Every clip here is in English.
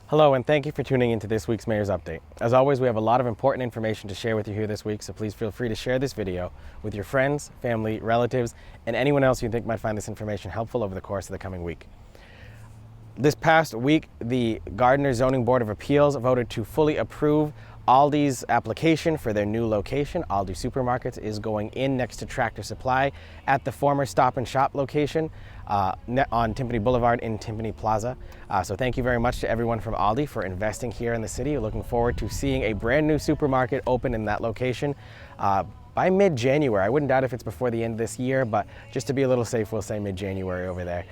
Hello, and thank you for tuning into this week's Mayor's Update. As always, we have a lot of important information to share with you here this week, so please feel free to share this video with your friends, family, relatives, and anyone else you think might find this information helpful over the course of the coming week. This past week, the Gardner Zoning Board of Appeals voted to fully approve Aldi's application for their new location. Aldi Supermarket is going in next to Tractor Supply at the former Stop and Shop location on Timpani Boulevard in Timpani Plaza. So thank you very much to everyone from Aldi for investing here in the city. We're looking forward to seeing a brand new supermarket open in that location by mid-January. I wouldn't doubt if it's before the end of this year, but just to be a little safe, we'll say mid-January over there.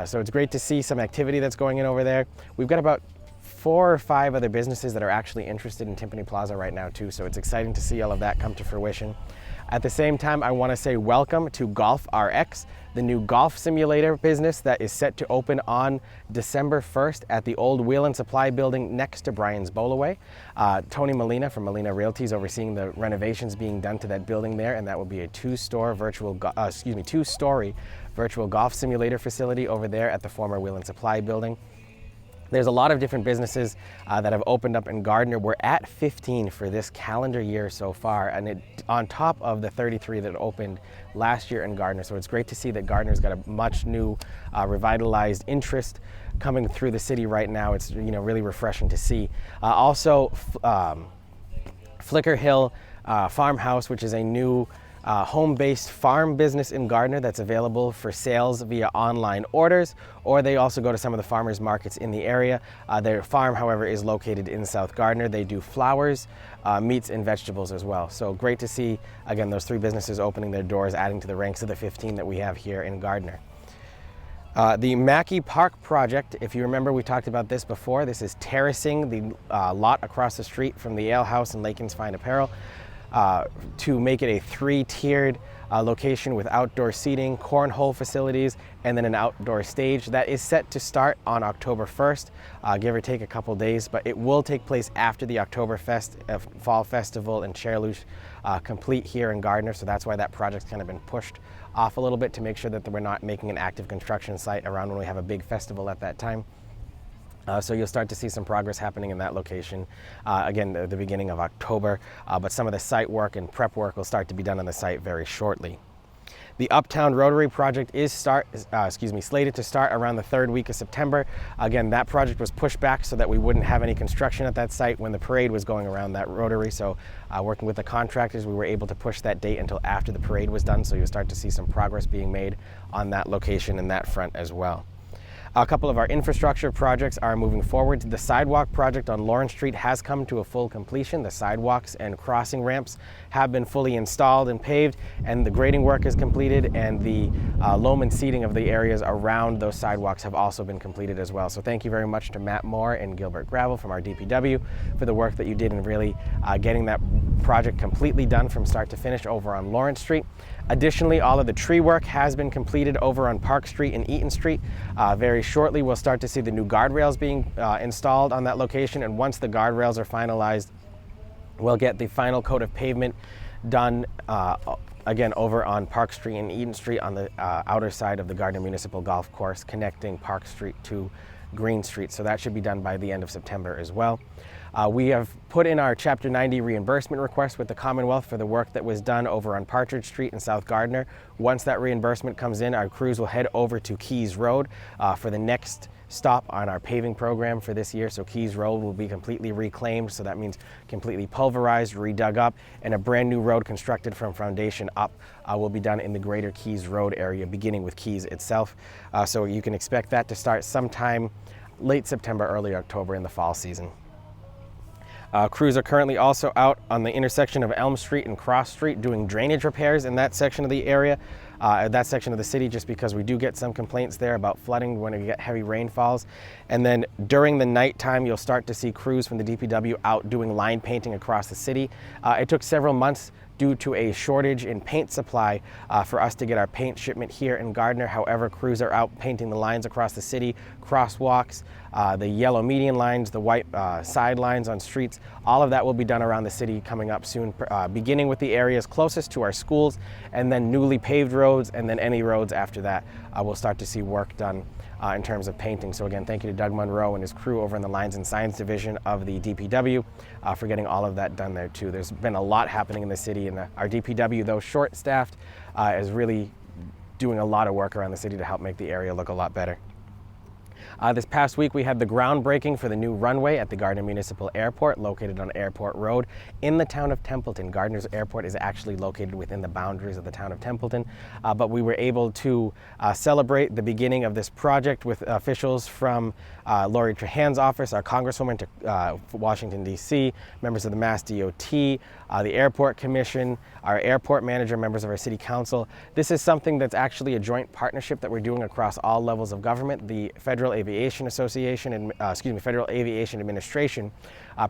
So it's great to see some activity that's going in over there. We've got about 4 or 5 other businesses that are actually interested in Timpani Plaza right now too, so it's exciting to see all of that come to fruition. At the same time, I want to say welcome to Golf RX, the new golf simulator business that is set to open on December 1st at the old Wheel and Supply building next to Brian's Bowlaway. Tony Molina from Molina Realty is overseeing the renovations being done to that building there, and that will be a two-story virtual golf simulator facility over there at the former Wheel and Supply building. There's a lot of different businesses that have opened up in Gardner. We're at 15 for this calendar year so far, and on top of the 33 that opened last year in Gardner. So it's great to see that Gardner's got a much new, revitalized interest coming through the city right now. It's really refreshing to see. Also, Flicker Hill Farmhouse, which is a new home-based farm business in Gardner that's available for sales via online orders, or they also go to some of the farmers markets in the area. Their farm, however, is located in South Gardner. They do flowers, meats, and vegetables as well. So great to see, again, those 3 businesses opening their doors, adding to the ranks of the 15 that we have here in Gardner. The Mackey Park project, if you remember, we talked about this before. This is terracing the lot across the street from the Ale House and Lakin's Fine Apparel. To make it a 3-tiered location with outdoor seating, cornhole facilities, and then an outdoor stage. That is set to start on October 1st, give or take a couple days, but it will take place after the Oktoberfest Fall Festival and Chairluche complete here in Gardner, so that's why that project's kind of been pushed off a little bit to make sure that we're not making an active construction site around when we have a big festival at that time. So you'll start to see some progress happening in that location, again, the beginning of October, but some of the site work and prep work will start to be done on the site very shortly. The Uptown Rotary project is slated to start around the 3rd week of September. Again, that project was pushed back so that we wouldn't have any construction at that site when the parade was going around that Rotary. So working with the contractors, we were able to push that date until after the parade was done. So you'll start to see some progress being made on that location and that front as well. A couple of our infrastructure projects are moving forward. The sidewalk project on Lawrence Street has come to a full completion. The sidewalks and crossing ramps have been fully installed and paved, and the grading work is completed, and the loam and seeding of the areas around those sidewalks have also been completed as well. So thank you very much to Matt Moore and Gilbert Gravel from our DPW for the work that you did in really getting that project completely done from start to finish over on Lawrence Street. Additionally, all of the tree work has been completed over on Park Street and Eaton Street. Very shortly, we'll start to see the new guardrails being installed on that location, and once the guardrails are finalized, we'll get the final coat of pavement done again over on Park Street and Eaton Street on the outer side of the Gardner Municipal Golf Course connecting Park Street to Green Street. So that should be done by the end of September as well. We have put in our Chapter 90 reimbursement request with the Commonwealth for the work that was done over on Partridge Street in South Gardner. Once that reimbursement comes in, our crews will head over to Keys Road for the next stop on our paving program for this year. So Keys Road will be completely reclaimed, so that means completely pulverized, redug up, and a brand new road constructed from foundation up will be done in the greater Keys Road area, beginning with Keys itself. So you can expect that to start sometime late September, early October in the fall season. Crews are currently also out on the intersection of Elm Street and Cross Street doing drainage repairs in that section of the area, that section of the city, just because we do get some complaints there about flooding when we get heavy rainfalls. And then during the nighttime, you'll start to see crews from the DPW out doing line painting across the city. It took several months due to a shortage in paint supply for us to get our paint shipment here in Gardner. However, crews are out painting the lines across the city, crosswalks, the yellow median lines, the white side lines on streets. All of that will be done around the city coming up soon, beginning with the areas closest to our schools, and then newly paved roads, and then any roads after that. We'll start to see work done in terms of painting. So again, thank you to Doug Monroe and his crew over in the Lines and Signs division of the DPW for getting all of that done there too. There's been a lot happening in the city, and our DPW, though short-staffed, is really doing a lot of work around the city to help make the area look a lot better. This past week we had the groundbreaking for the new runway at the Gardner Municipal Airport, located on Airport Road in the town of Templeton. Gardner's airport is actually located within the boundaries of the town of Templeton, but we were able to celebrate the beginning of this project with officials from Lori Trahan's office, our Congresswoman to Washington, D.C., members of the Mass DOT, the Airport Commission, our airport manager, members of our City Council. This is something that's actually a joint partnership that we're doing across all levels of government. The Federal Aviation Association and Federal Aviation Administration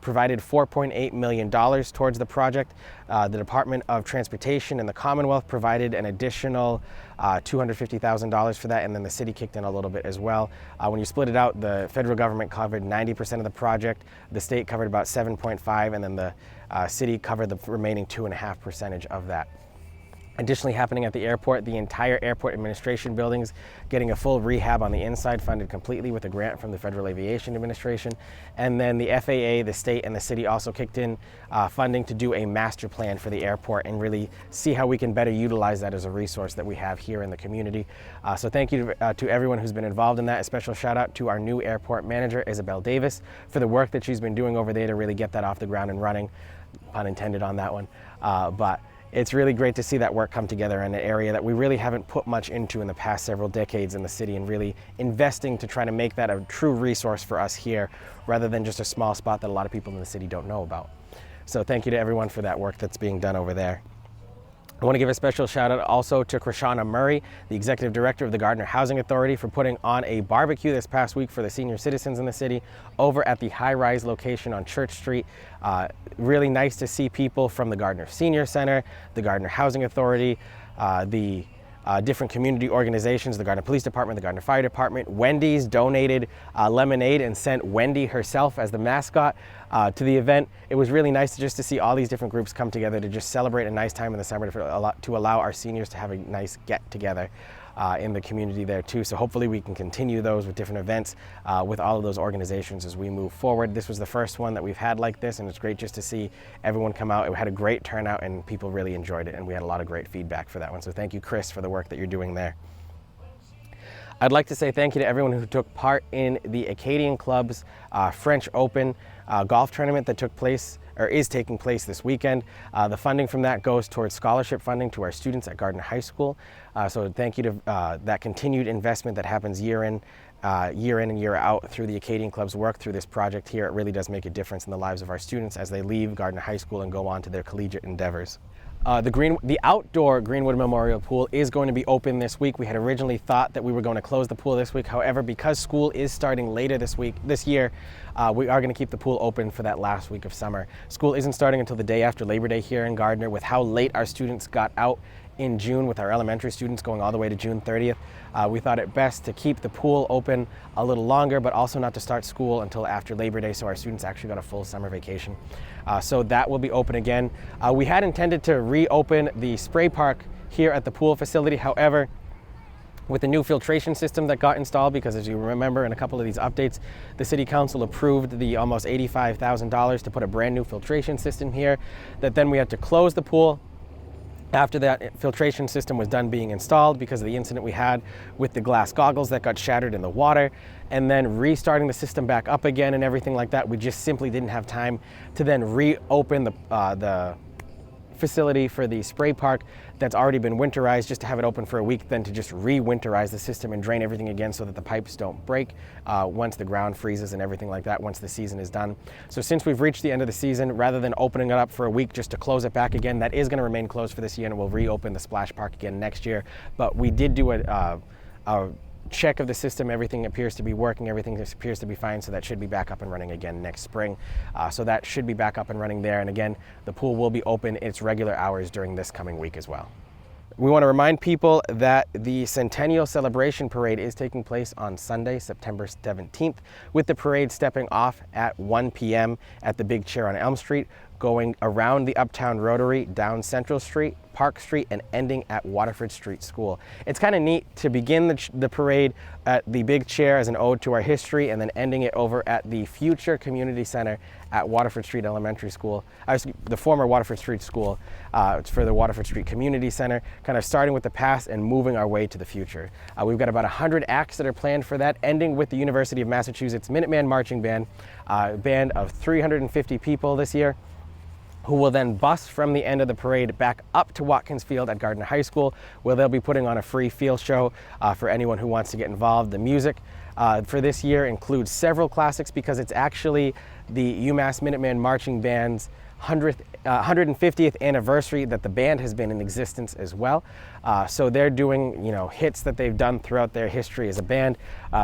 provided $4.8 million towards the project. The Department of Transportation and the Commonwealth provided an additional $250,000 for that, and then the city kicked in a little bit as well. When you split it out, the federal government covered 90% of the project, the state covered about 7.5%, and then the city covered the remaining 2.5% of that. Additionally, happening at the airport, the entire airport administration buildings getting a full rehab on the inside, funded completely with a grant from the Federal Aviation Administration. And then the FAA, the state, and the city also kicked in funding to do a master plan for the airport and really see how we can better utilize that as a resource that we have here in the community. So thank you to everyone who's been involved in that. A special shout out to our new airport manager, Isabel Davis, for the work that she's been doing over there to really get that off the ground and running. Pun intended on that one. But it's really great to see that work come together in an area that we really haven't put much into in the past several decades in the city, and really investing to try to make that a true resource for us here rather than just a small spot that a lot of people in the city don't know about. So thank you to everyone for that work that's being done over there. I want to give a special shout out also to Krishana Murray, the Executive Director of the Gardner Housing Authority, for putting on a barbecue this past week for the senior citizens in the city over at the high-rise location on Church Street. Really nice to see people from the Gardner Senior Center, the Gardner Housing Authority, the different community organizations, the Gardner Police Department, the Gardner Fire Department. Wendy's donated lemonade and sent Wendy herself as the mascot to the event. It was really nice just to see all these different groups come together to just celebrate a nice time in the summer to allow our seniors to have a nice get-together in the community there too. So hopefully we can continue those with different events with all of those organizations as we move forward. This was the first one that we've had like this, and it's great just to see everyone come out. It had a great turnout and people really enjoyed it, and we had a lot of great feedback for that one. So thank you, Chris, for the work that you're doing there. I'd like to say thank you to everyone who took part in the Acadian Club's French Open golf tournament that took place or is taking place this weekend. The funding from that goes towards scholarship funding to our students at Gardner High School. So thank you to that continued investment that happens year in and year out through the Acadian Club's work through this project here. It really does make a difference in the lives of our students as they leave Gardner High School and go on to their collegiate endeavors. The outdoor Greenwood Memorial Pool is going to be open this week. We had originally thought that we were going to close the pool this week. However, because school is starting later this year, we are going to keep the pool open for that last week of summer. School isn't starting until the day after Labor Day here in Gardner. With how late our students got out in June, with our elementary students going all the way to June 30th, we thought it best to keep the pool open a little longer, but also not to start school until after Labor Day, so our students actually got a full summer vacation. So that will be open again. We had intended to reopen the spray park here at the pool facility. However, with the new filtration system that got installed, because as you remember in a couple of these updates, the City Council approved the almost $85,000 to put a brand new filtration system here, that then we had to close the pool after that filtration system was done being installed because of the incident we had with the glass goggles that got shattered in the water, and then restarting the system back up again and everything like that. We just simply didn't have time to then reopen the facility for the spray park that's already been winterized, just to have it open for a week, then to just re-winterize the system and drain everything again so that the pipes don't break once the ground freezes and everything like that once the season is done. So since we've reached the end of the season, rather than opening it up for a week just to close it back again, that is going to remain closed for this year, and we'll reopen the splash park again next year. But we did do a check of the system. Everything appears to be working, everything appears to be fine, so that should be back up and running again next spring. So that should be back up and running there, and again, the pool will be open its regular hours during this coming week as well. We want to remind people that the Centennial Celebration Parade is taking place on Sunday, September 17th, with the parade stepping off at 1 p.m. at the Big Chair on Elm Street, going around the Uptown Rotary, down Central Street, Park Street and ending at Waterford Street School. It's kind of neat to begin the parade at the big chair as an ode to our history, and then ending it over at the future community center at Waterford Street Elementary School, the former Waterford Street School. It's for the Waterford Street Community Center, kind of starting with the past and moving our way to the future. We've got about 100 acts that are planned for that, ending with the University of Massachusetts Minuteman Marching Band, a band of 350 people this year, who will then bus from the end of the parade back up to Watkins Field at Gardner High School, where they'll be putting on a free field show for anyone who wants to get involved. The music for this year includes several classics because it's actually the UMass Minuteman Marching Band's 150th anniversary that the band has been in existence as well. So they're doing, hits that they've done throughout their history as a band.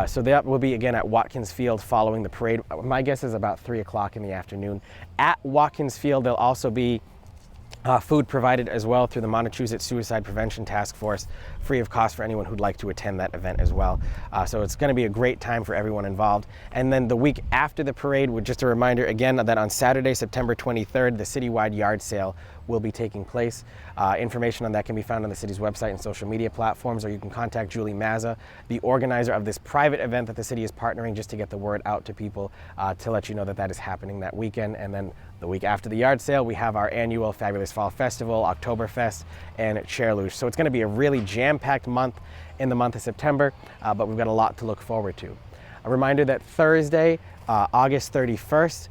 So that will be again at Watkins Field following the parade. My guess is about 3 o'clock in the afternoon. At Watkins Field, there'll also be food provided as well through the Massachusetts Suicide Prevention Task Force, free of cost for anyone who'd like to attend that event as well. So it's going to be a great time for everyone involved. And then the week after the parade, with just a reminder again that on Saturday, September 23rd, the citywide yard sale will be taking place. Information on that can be found on the city's website and social media platforms, or you can contact Julie Mazza, the organizer of this private event that the city is partnering, just to get the word out to people to let you know that that is happening that weekend. And then the week after the yard sale, we have our annual Fabulous Fall Festival, Oktoberfest, and Chairluge. So it's going to be a really jam-packed month in the month of September, but we've got a lot to look forward to. A reminder that Thursday, August 31st,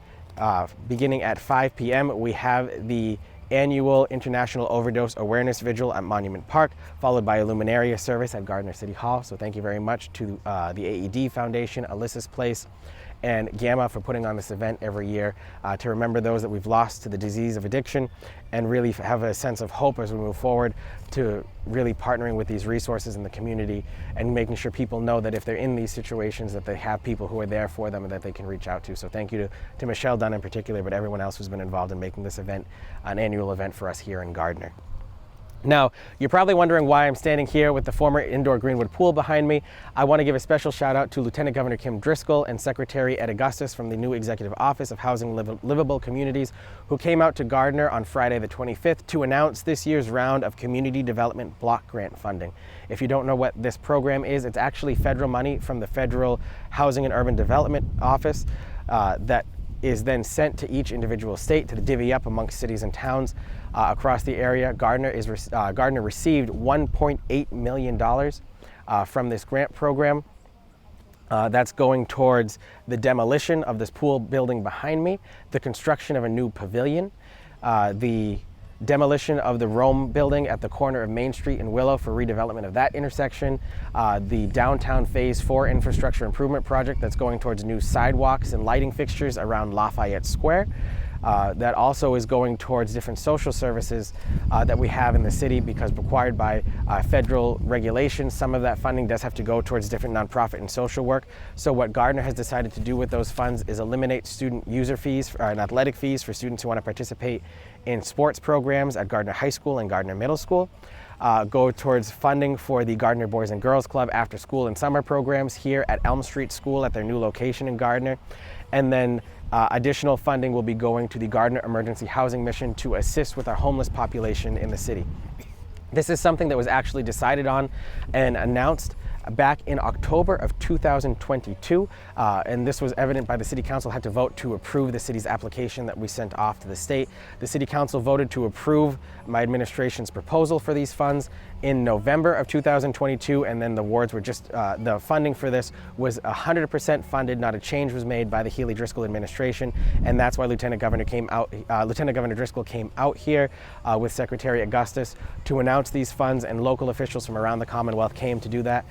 beginning at 5 p.m., we have the annual International Overdose Awareness Vigil at Monument Park, followed by a Luminaria service at Gardner City Hall. So thank you very much to the AED Foundation, Alyssa's Place, and Gamma for putting on this event every year to remember those that we've lost to the disease of addiction, and really have a sense of hope as we move forward to really partnering with these resources in the community and making sure people know that if they're in these situations that they have people who are there for them and that they can reach out to. So thank you to Michelle Dunn in particular, but everyone else who's been involved in making this event an annual event for us here in Gardner. Now, you're probably wondering why I'm standing here with the former indoor Greenwood pool behind me. I want to give a special shout out to Lieutenant Governor Kim Driscoll and Secretary Ed Augustus from the new Executive Office of Housing Livable Communities, who came out to Gardner on Friday the 25th to announce this year's round of Community Development Block Grant funding. If you don't know what this program is, it's actually federal money from the Federal Housing and Urban Development Office that is then sent to each individual state to divvy up amongst cities and towns across the area. Gardner received $1.8 million from this grant program. That's going towards the demolition of this pool building behind me, the construction of a new pavilion, the demolition of the Rome building at the corner of Main Street and Willow for redevelopment of that intersection, the downtown Phase 4 infrastructure improvement project that's going towards new sidewalks and lighting fixtures around Lafayette Square. That also is going towards different social services that we have in the city, because required by federal regulations, some of that funding does have to go towards different nonprofit and social work. So what Gardner has decided to do with those funds is eliminate student user fees and athletic fees for students who want to participate in sports programs at Gardner High School and Gardner Middle School. Go towards funding for the Gardner Boys and Girls Club after school and summer programs here at Elm Street School at their new location in Gardner. And then additional funding will be going to the Gardner Emergency Housing Mission to assist with our homeless population in the city. This is something that was actually decided on and announced back in October of 2022, and this was evident by the City Council had to vote to approve the city's application that we sent off to the state. The City Council voted to approve my administration's proposal for these funds in November of 2022, and then the awards were just, the funding for this was 100% funded, not a change was made by the Healy-Driscoll administration, and that's why Lieutenant Governor Driscoll came out here with Secretary Augustus to announce these funds, and local officials from around the Commonwealth came to do that.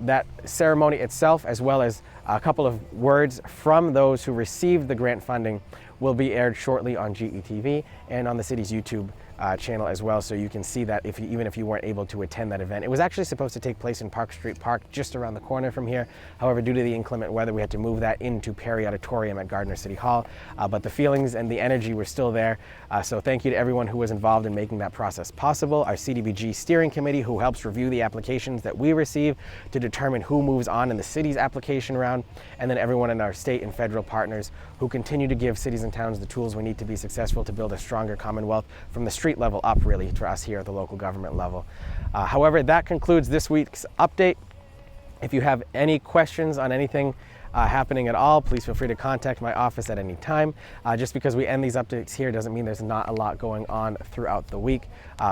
That ceremony itself, as well as a couple of words from those who received the grant funding, will be aired shortly on GETV and on the city's YouTube channel as well, so you can see that even if you weren't able to attend that event. It was actually supposed to take place in Park Street Park, just around the corner from here. However, due to the inclement weather, we had to move that into Perry Auditorium at Gardner City Hall, but the feelings and the energy were still there, so thank you to everyone who was involved in making that process possible. Our CDBG steering committee, who helps review the applications that we receive to determine who moves on in the city's application round, and then everyone in our state and federal partners who continue to give cities and towns the tools we need to be successful to build a stronger Commonwealth, from the street street level up really for us here at the local government level. However, that concludes this week's update. If you have any questions on anything happening at all, please feel free to contact my office at any time. Just because we end these updates here doesn't mean there's not a lot going on throughout the week.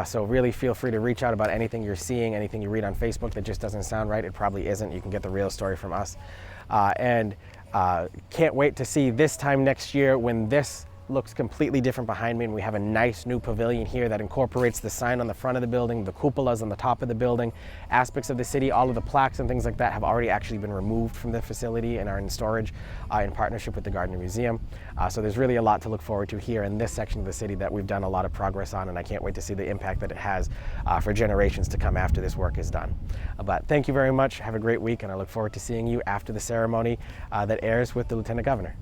So really feel free to reach out about anything you're seeing, anything you read on Facebook that just doesn't sound right. It probably isn't. You can get the real story from us. Can't wait to see this time next year when this looks completely different behind me, and we have a nice new pavilion here that incorporates the sign on the front of the building, the cupolas on the top of the building, aspects of the city. All of the plaques and things like that have already actually been removed from the facility and are in storage in partnership with the Gardner Museum. So there's really a lot to look forward to here in this section of the city that we've done a lot of progress on, and I can't wait to see the impact that it has for generations to come after this work is done. But thank you very much. Have a great week, and I look forward to seeing you after the ceremony that airs with the Lieutenant Governor.